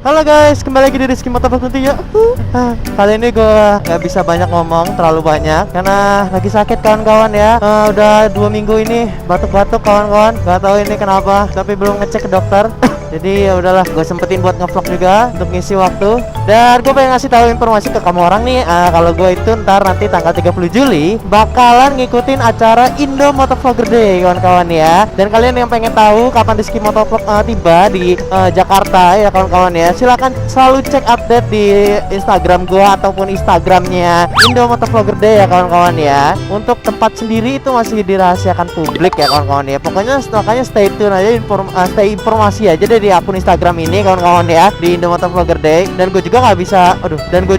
Halo guys, kembali lagi di Rizky Motovlog tentunya. Kali ini gue nggak bisa banyak ngomong, terlalu banyak karena lagi sakit kawan-kawan ya. Udah 2 minggu ini batuk-batuk kawan-kawan. Gak tahu ini kenapa, tapi belum ngecek ke dokter. Jadi ya udahlah, gue sempetin buat ngevlog juga untuk ngisi waktu. Dan gue pengen ngasih tahu informasi ke kamu orang nih, kalau gue itu ntar nanti tanggal 30 Juli bakalan ngikutin acara Indo Motovlogger Day kawan-kawan ya. Dan kalian yang pengen tahu kapan Rizky Motovlog tiba di Jakarta ya kawan-kawan ya, silakan selalu cek update di Instagram gue ataupun Instagramnya Indo Motovlogger Day ya kawan-kawan ya. Untuk tempat sendiri itu masih dirahasiakan publik ya kawan-kawan ya. Pokoknya makanya stay tune aja, stay informasi aja deh di akun Instagram ini kawan-kawan ya, di Indo Motovlogger Day. Dan gue juga nggak bisa, dan gue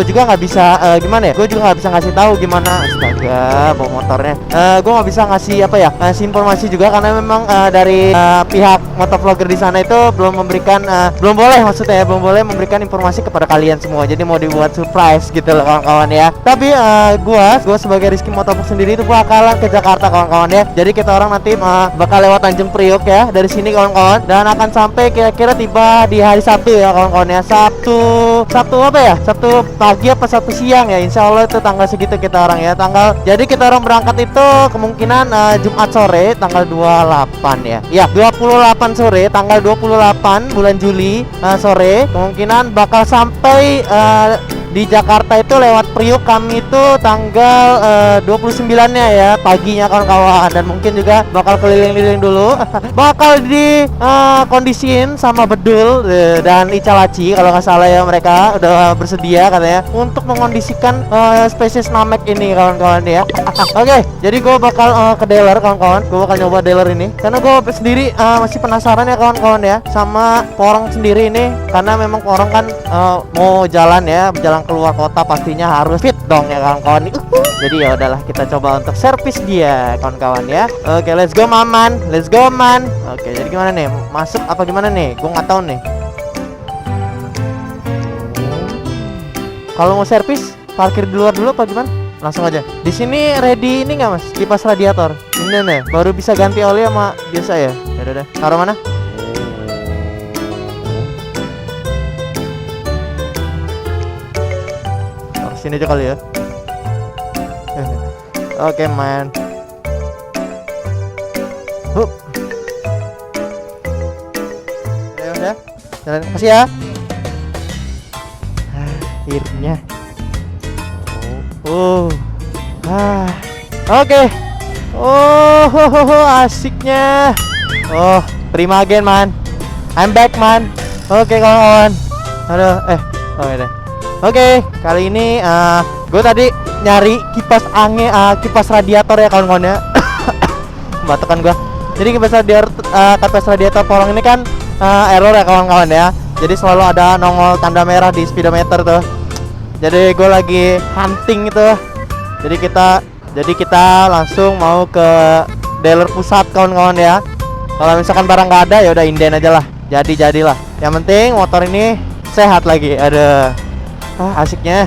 juga nggak bisa gimana ya? Gue juga nggak bisa ngasih tahu gimana. Astaga, bawa motornya. Gue nggak bisa ngasih apa ya? Ngasih informasi juga karena memang dari pihak motovlogger di sana itu belum memberikan, belum boleh maksudnya ya, belum boleh memberikan informasi kepada kalian semua. Jadi mau dibuat surprise gitu loh kawan-kawan ya. Tapi gue sebagai Rizky Motovlog sendiri itu bakalan ke Jakarta kawan-kawan ya. Jadi kita orang nanti bakal lewat Tanjung Priok ya dari sini kawan-kawan, dan akan sampai kira-kira tiba di hari Sabtu ya kawan-kawan ya. Sabtu apa ya? Sabtu pagi apa Sabtu siang ya, insya Allah itu tanggal segitu kita orang ya. Jadi kita orang berangkat itu kemungkinan Jumat sore tanggal 28 ya. Ya 28 sore, tanggal 28 bulan Juli sore kemungkinan bakal sampai di Jakarta itu lewat Priok kami itu tanggal 29-nya ya paginya kawan-kawan. Dan mungkin juga bakal keliling-keliling dulu. Bakal di kondisiin sama Bedul dan Ica Laci kalau nggak salah ya, mereka udah bersedia katanya untuk mengondisikan spesies namek ini kawan-kawan ya. Oke, jadi gue bakal ke dealer kawan-kawan. Gue bakal nyoba dealer ini karena gue sendiri masih penasaran ya kawan-kawan ya sama porong sendiri ini, karena memang porong kan mau jalan keluar kota pastinya harus fit dong ya kawan-kawan. Jadi ya udahlah, kita coba untuk servis dia kawan-kawan ya. Oke, let's go man. Oke, jadi gimana nih? Masuk apa gimana nih? Gue nggak tahu nih. Kalau mau servis parkir di luar dulu apa gimana? Langsung aja. Di sini ready ini nggak mas? Kipas radiator. Ini nih, baru bisa ganti oli sama biasa ya. Ya udah. Taruh mana? Sini aja kali ya. Oke man. Ya udah. Jalan, kasih ya. Akhirnya. Oke. Asiknya. Terima again man. I'm back man. Oke kawan-kawan. Aduh, oke deh. Oke, kali ini gue tadi nyari kipas angin, kipas radiator ya kawan-kawan ya. Batukan gue. Jadi kipas radiator porong ini kan error ya kawan-kawan ya. Jadi selalu ada nongol tanda merah di speedometer tuh. Jadi gue lagi hunting itu. Jadi kita langsung mau ke dealer pusat kawan-kawan ya. Kalau misalkan barang nggak ada ya udah inden aja lah. Jadilah. Yang penting motor ini sehat lagi. Ada. Asiknya.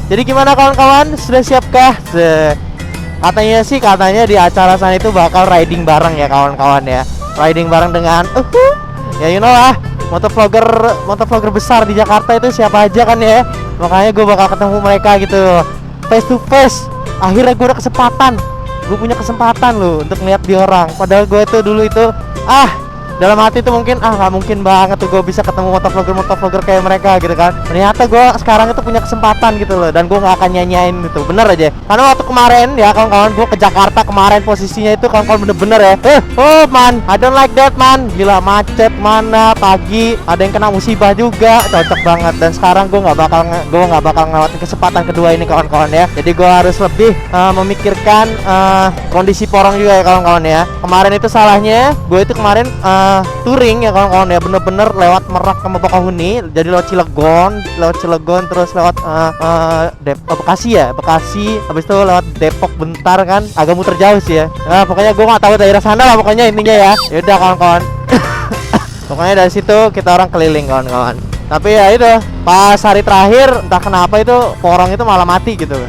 Jadi gimana kawan-kawan? Sudah siapkah? Katanya di acara sana itu bakal riding bareng ya kawan-kawan ya. Riding bareng dengan ya you know lah, motovlogger besar di Jakarta itu siapa aja kan ya. Makanya gue bakal ketemu mereka gitu, face to face. Akhirnya gue punya kesempatan loh untuk ngeliat di orang. Padahal gue itu dulu itu dalam hati tuh mungkin nggak mungkin banget tuh gue bisa ketemu motovlogger kayak mereka gitu kan. Ternyata gue sekarang itu punya kesempatan gitu loh, dan gue nggak akan nyanyain gitu, bener aja. Karena waktu kemarin ya kawan-kawan, gue ke Jakarta kemarin posisinya itu kawan-kawan bener-benger ya. Man, I don't like that man. Gila, macet mana pagi, ada yang kena musibah juga, cocok banget. Dan sekarang gue nggak bakal ngelewatin kesempatan kedua ini kawan-kawan ya. Jadi gue harus lebih memikirkan kondisi porong juga ya kawan-kawan ya. Kemarin itu salahnya gue itu kemarin touring ya kawan-kawan ya, bener-bener lewat Merak sama Bakahuni. Jadi lewat Cilegon terus lewat Bekasi, habis itu lewat Depok bentar kan, agak muter jauh sih ya. Pokoknya gue nggak tahu daerah sana lah pokoknya intinya ya. Yaudah kawan-kawan. Pokoknya dari situ kita orang keliling kawan-kawan. Tapi ya itu pas hari terakhir entah kenapa itu porong itu malah mati gitu.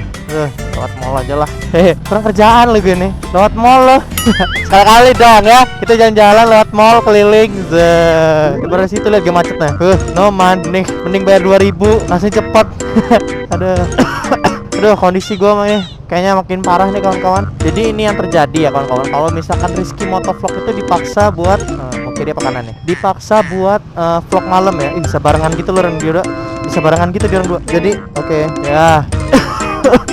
lewat mall aja lah. Hehe, kurang kerjaan lu gue nih. Lewat mall lo. Sekali-kali dong ya. Kita jalan-jalan lewat mall keliling. Dari situ lihat gak macetnya. No man, mending bayar 2.000 langsung cepet. Aduh. Aduh, kondisi gue nih kayaknya makin parah nih kawan-kawan. Jadi ini yang terjadi ya kawan-kawan. Kalau misalkan Rizky Motovlog itu dipaksa buat oke dia pekanan nih. Dipaksa buat vlog malam ya. Bisa barengan gitu loh dia udah. Bisa barengan gitu dia orang dua. Jadi oke ya.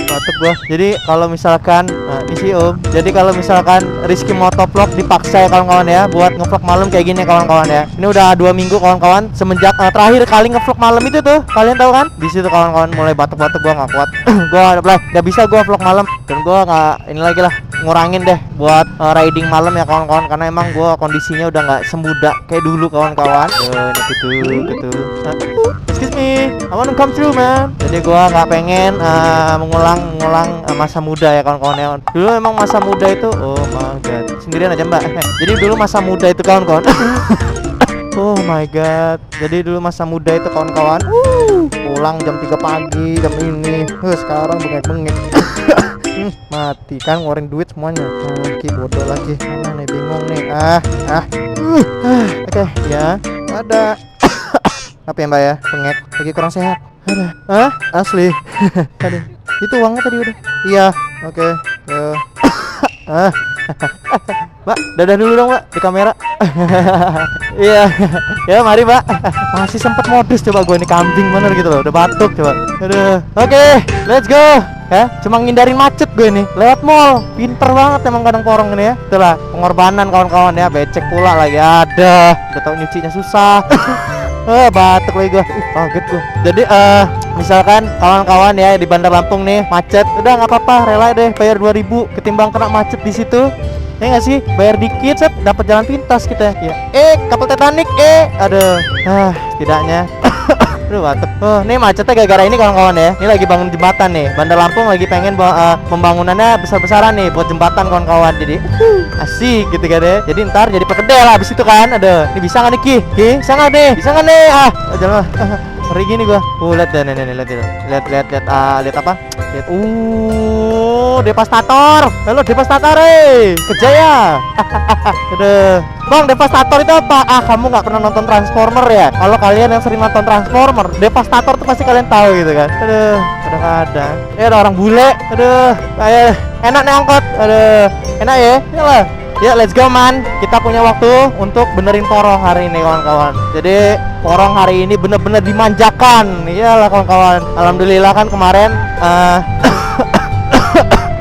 Batuk gua. Jadi kalau misalkan isi jadi kalau misalkan Rizky Motovlog dipaksa ya kawan-kawan ya buat ngevlog malam kayak gini kawan-kawan ya. Ini udah 2 minggu kawan-kawan semenjak terakhir kali ngevlog malam itu tuh. Kalian tahu kan? Di situ kawan-kawan mulai batuk-batuk gua nggak kuat. Gua nggak bisa gua vlog malam dan gua nggak ini lagi lah ngurangin deh buat riding malam ya kawan-kawan karena emang gua kondisinya udah nggak semudah kayak dulu kawan-kawan. Ini gitu. Excuse me, I wanna come through man. Jadi gua nggak pengen mengulang masa muda ya kawan-kawan ya. Dulu emang masa muda itu oh my god. Sendirian aja mbak. Jadi dulu masa muda itu kawan-kawan. Oh my god. Jadi dulu masa muda itu kawan-kawan. Pulang jam 3 pagi jam ini. Sekarang bengek-bengek. Mati kan ngeluarin duit semuanya. Ki bodoh lagi. Mana nih bingung nih. Oke ya. Ada. Apa ya mbak ya? Bengek. Lagi kurang sehat. Ada. Asli. Aduh. Itu uangnya tadi udah. Iya. Oke. Yo. Mbak, dadah dulu dong mbak di kamera. Iya. Ya mari mbak. Masih sempet modus coba gue nih kambing bener gitu loh. Udah batuk coba. Aduh. Oke, let's go. Ya, cuma ngindarin macet gue nih. Lewat mall. Pinter banget emang kadang porong ini ya. Itulah pengorbanan kawan-kawan ya. Becek pula lagi ada. Udah tau nyucinya susah. Batuk lagi gue. Kaget gue. Jadi misalkan kawan-kawan ya di Bandar Lampung nih macet, udah nggak apa-apa, rela deh bayar 2.000 ketimbang kena macet di situ. Ya nggak sih, bayar dikit set dapat jalan pintas kita ya. Kapal Titanic aduh. Setidaknya aduh batuk. Nih macetnya gara-gara ini kawan-kawan ya. Ini lagi bangun jembatan nih. Bandar Lampung lagi pengen pembangunannya besar-besaran nih buat jembatan kawan-kawan. Jadi asik gitu kan ya. Jadi ntar jadi perkedel lah abis itu kan. Aduh, ini bisa nggak nih Ki? Bisa nggak nih? Bisa nggak nih? Jangan ngeri gini gua. Lihat deh nih lihat apa? Lihat. Devastator. Halo Devastator Kejaya. Aduh. Bang, Devastator itu apa? Kamu nggak pernah nonton Transformer ya? Kalau kalian yang sering nonton Transformer, Devastator tuh pasti kalian tahu gitu kan. Aduh, kadang-kadang. Ada orang bule. Aduh, kayak enak nih angkot. Aduh, enak ya? Iyalah. Ya, let's go man. Kita punya waktu untuk benerin porong hari ini kawan-kawan. Jadi porong hari ini bener-bener dimanjakan. Iyalah kawan-kawan. Alhamdulillah kan kemarin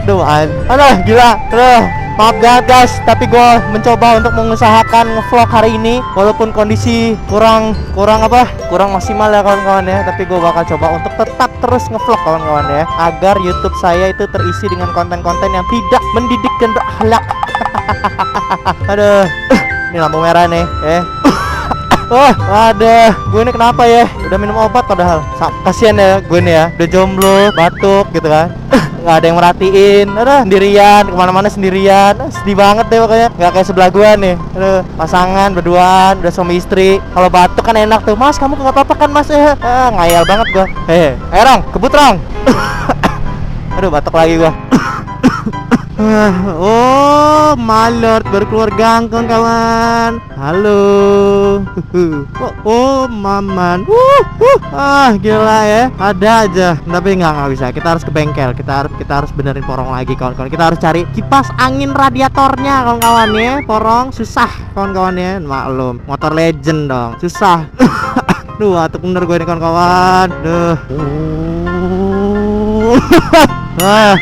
aduh gila. Aduh, maaf banget guys, tapi gue mencoba untuk mengusahakan ngevlog hari ini walaupun kondisi kurang maksimal ya kawan-kawan ya. Tapi gue bakal coba untuk tetap terus ngevlog kawan-kawan ya, agar YouTube saya itu terisi dengan konten-konten yang tidak mendidik dan berakhlak. Aduh, ini lampu merah nih. Ada gue ini kenapa ya? Udah minum obat padahal. Kasian ya gue nih ya, udah jomblo, batuk gitu kan. Nggak ada yang merhatiin, sendirian, kemana-mana sendirian. Sedih banget deh pokoknya. Nggak kayak sebelah gue nih. Pasangan berduaan, udah suami istri. Kalau batuk kan enak tuh. Mas, kamu nggak apa-apa kan mas? Ngayal banget gue. Rong, kebut Rong. Aduh, batuk lagi gue. Oh my lord, baru keluar gang kawan. Halo. Oh maman. Gila ya. Ada aja. Tapi nggak bisa. Kita harus ke bengkel. Kita harus benerin porong lagi kawan-kawan. Kita harus cari kipas angin radiatornya kawan-kawan ya. Porong susah kawan-kawan ya. Maklum, motor legend dong. Susah. Duh, atuk bener gue ini kawan-kawan. Duh.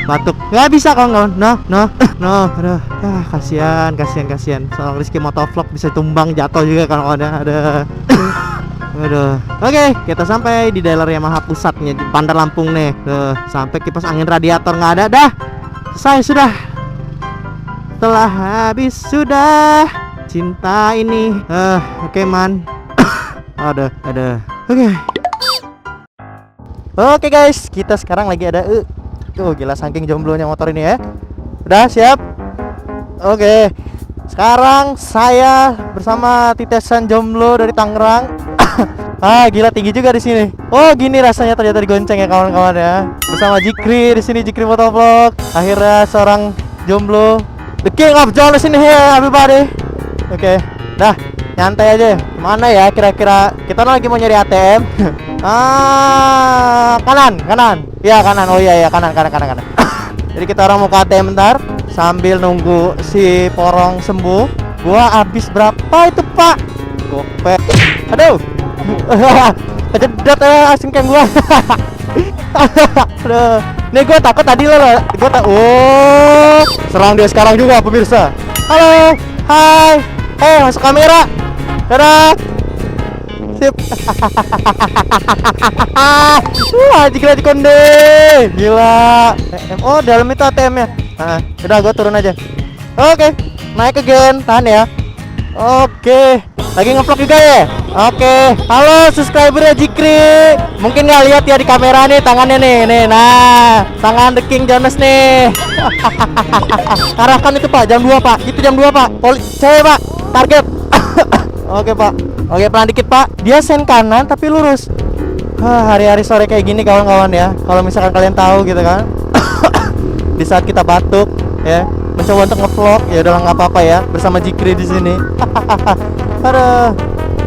Batuk. Nggak bisa kawan-kawan. No. Aduh. Kasihan. Soal Rizky Motovlog bisa tumbang jatuh juga kawan-kawan ya. Aduh. Oke, kita sampai di daerah Yamaha pusatnya di Bandar Lampung nih. Sampai kipas angin radiator nggak ada dah. Selesai sudah. Telah habis sudah cinta ini. Oke man. Ada. Oke guys, kita sekarang lagi ada gila saking jomblonya motor ini ya. Udah siap? Oke. Sekarang saya bersama titesan jomblo dari Tangerang. Gila tinggi juga di sini. Oh, gini rasanya ternyata digonceng ya kawan-kawan ya. Bersama Jikri di sini, Jikri Motovlog. Akhirnya seorang jomblo, the king of jomblo sini here everybody. Oke, dah nyantai aja. Mana ya kira-kira kita lagi mau nyari ATM? Kanan. Ya kanan. Oh iya kanan. Jadi kita orang mau ke ATM bentar sambil nunggu si porong sembuh. Gua habis berapa itu pak? Gopek. Aduh. Kejedot asing kayak gua. Aduh. Nih gua takut tadi lo. Oh, serang dia sekarang juga pemirsa. Halo. Hai. Masuk kamera. Dadah. Sip. Lagi konde. Gila. Oh, dalam itu ATM-nya. Udah gua turun aja. Oke. Naik again. Tahan ya. Oke. Lagi ngevlog juga ya? Oke. Halo subscriber Jikri. Mungkin nggak lihat ya di kamera nih tangannya nih. Nah, tangan The King Jonas nih. Arahkan itu Pak, jam 2 Pak. Itu jam 2 Pak. Cewek Pak. Target. Oke Pak. Oke pelan dikit Pak. Dia sen kanan tapi lurus. Hari-hari sore kayak gini kawan-kawan ya. Kalau misalkan kalian tahu gitu kan. Di saat kita batuk ya, mencoba untuk ngevlog ya udah nggak apa-apa ya bersama Jikri di sini. Aduh,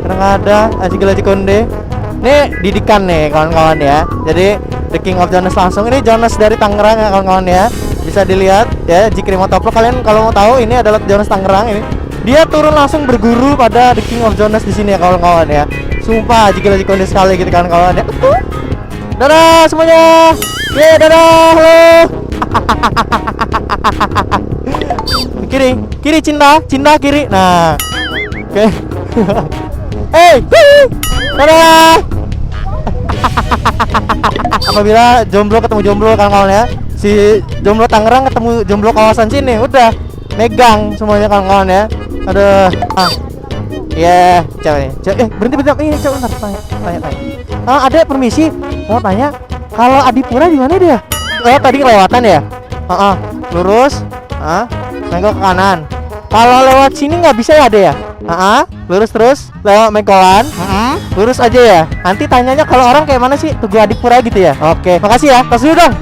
kadang ada Aji Konde. Ini didikan nih kawan-kawan ya. Jadi The King of Jonas langsung ini Jonas dari Tangerang ya kawan-kawan ya. Bisa dilihat ya Jikri Motovlog. Kalian kalau mau tahu ini adalah Jonas Tangerang ini. Dia turun langsung berguru pada The King of Jonas di sini ya kawan-kawan ya. Sumpah Aji Konde sekali gitu kawan-kawan ya. Dadah semuanya. Dadah. Halo. Kiri cinta kiri. Nah. Oke. Dadah. Apabila jomblo ketemu jomblo kawan-kawan ya. Si jomblo Tangerang ketemu jomblo kawasan sini, udah megang semuanya kawan-kawan ya. Aduh. Iya, cewek. Berhenti. Ini cewek bentar tanya. Ada permisi, mau tanya. Kalau Adipura di mana dia? Oh, tadi kelewatan ya? Lurus. Menggol ke kanan. Kalau lewat sini nggak bisa ya ada ya? Lurus terus lewat Mengkolan. Lurus aja ya. Nanti tanyanya kalau orang kayak mana sih? Tugu Adipura gitu ya. Oke, makasih ya. Tas dulu dong.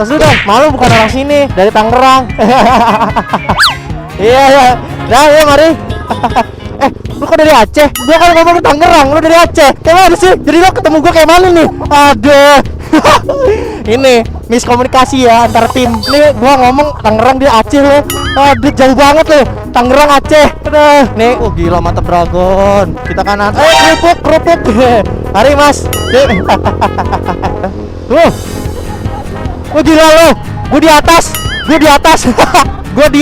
Malu bukan orang sini, dari Tangerang. Iya. Dah, ya mari. Lu kok dari Aceh? Gua kan ngomong Tangerang, lu dari Aceh. Kayak mana sih? Jadi lu ketemu gua kayak mana nih? Aduh. Ini miskomunikasi ya antara tim. Ini gua ngomong Tangerang dia Aceh lo. Aduh jauh banget lo. Tangerang Aceh. Aduh. Nih, gila mantap dragon. Kita kanan. Kerupuk. Mari Mas. Gila lo. Gua di atas. Gue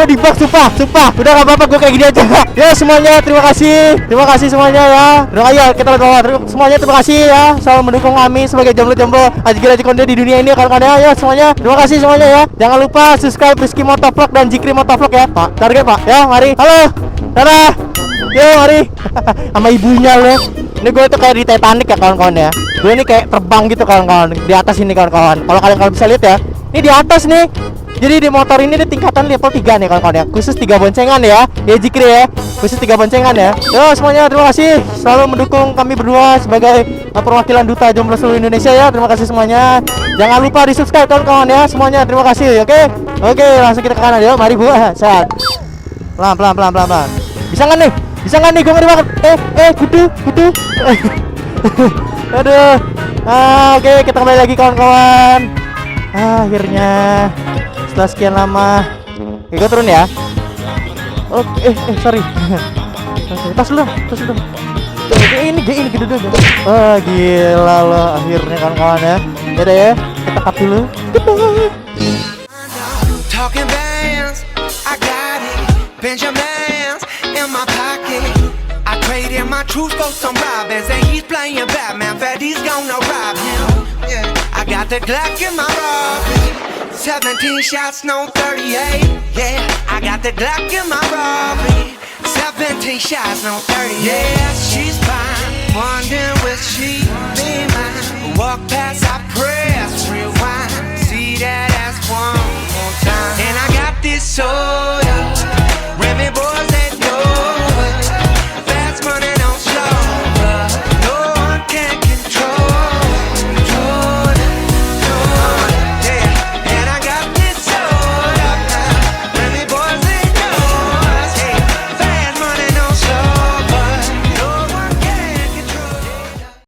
di box sumpah. Udah gak apa-apa gue kayak gini aja. Ya semuanya terima kasih semuanya ya. Ayo kita lihat semuanya terima kasih ya selalu mendukung kami sebagai jomblo Aji Konde di dunia ini kawan-kawan ya semuanya. Terima kasih semuanya ya. Jangan lupa subscribe Rizky Motovlog dan Jikri Motovlog ya. Pak, target Pak. Ya mari. Halo. Dadah. Yo mari. Sama ibunya lo. Ini gue tuh kayak di Titanic ya kawan-kawan ya. Gue ini kayak terbang gitu kawan-kawan di atas ini kawan-kawan. Kalau kalian bisa lihat ya. Ini di atas nih. Jadi di motor ini di tingkatan level 3 nih kawan-kawan ya. Khusus 3 boncengan ya. Ya Jikri ya. Khusus 3 boncengan ya. Yo semuanya terima kasih selalu mendukung kami berdua sebagai perwakilan duta jomblo seluruh Indonesia ya. Terima kasih semuanya. Jangan lupa di-subscribe kawan-kawan ya. Semuanya terima kasih. Oke, langsung kita ke kanan ya. Mari Bu. Saat. Pelan. Bisa nggak nih? Gue ngeri banget. Kudu. Aduh. Oke, kita kembali lagi kawan-kawan. Akhirnya setelah sekian lama. Oke, gue turun ya. Oke, sorry. Tas dulu. Ini gede dulu. Gila lo akhirnya kawan-kawan ya. Yaudah ya, kita cut dulu. Talking bands, I got it. Benjamins in my pocket. I traded my truth for some robins, and he's playing Batman. Freddy's gonna rob him. I got the Glock in my robbery. 17 shots, no 38. Yeah, I got the Glock in my robbery. 17 shots, no 38. Yeah, she's fine. Wondering will she be mine? Walk past, I press rewind. See that ass one more time. And I got this soul.